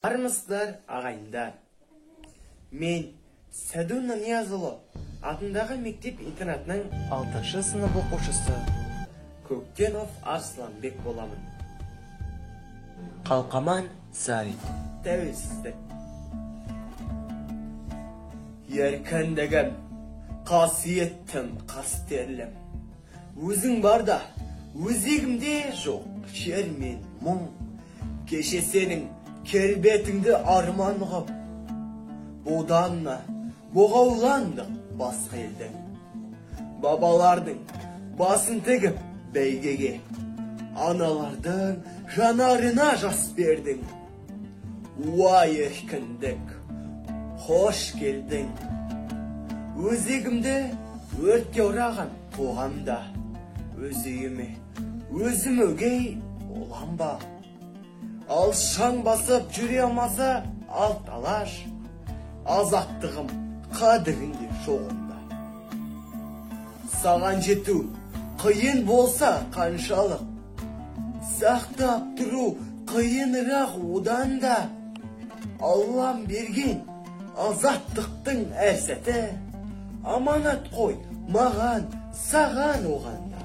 Армысыздар, ағайындар. Мен Сәдуна Ниязұлы атындағы мектеп-интернатының 6-шы сынып оқушысы Көктенов Арсланбек боламын. Қалқаман Сарин. Тәуелсіздік. Еркіндігім, қасиеттім, қастерлім. Өзің барда, өзегімде жоқ, шер мен мұң. Кеше сенің келбетіңді арман ғып, боданна, боғауландық басқа елдің. Бабалардың басын тігіп бәйгеге, аналардың жанарына жас бердің. Уай еркіндік, хош келдің. Өзегімді өртке ораған қоғамда, өз үйіме, өзім өгей олам ба? Ал шаң басып жүре алмаса, ал талаш, азаттығым қадірінде жоғында. Саған жету қиын болса қаншалық, сақтап тұру қиынырақ одан да. Аллам берген азаттықтың әр сәті, аманат қой маған, саған оғанда.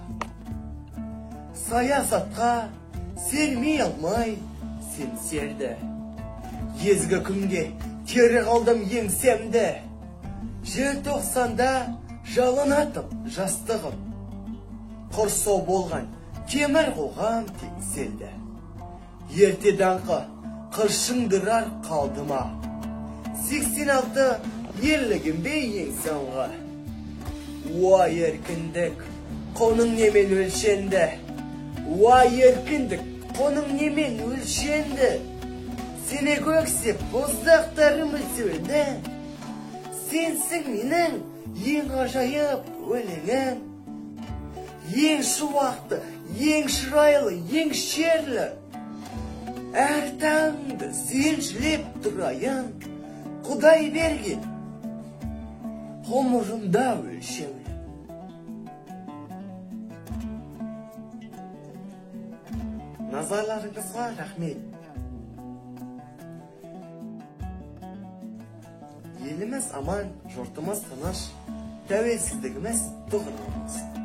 Саясатқа сермей алмай сен серді, езгі күнге тері қалдым еңсемді. Желтоқсанда жалынатып жастығым, құрсау болған темір қоғам теңселді. Ерте даңқы қыршындырар қалдыма, 86 ерлігім бе ең соңғы. Уай еркіндік, қоның немен өлшенді? Уай еркіндік, қоның немен өлшенді? Сені көксеп боздақтарым өлсөлді. Сенсің менің ең ғажайып өлеңім, ең шуақты, ең шырайлы, ең шерлі. Әр таңды сеншілеп тұрайын, Құдай берген ғұмырымда өлшеулі. Назарларыңызға рахмет. Еліміз аман, жұртымыз тыныш, тәуелсіздігіміз тұғыр болсын.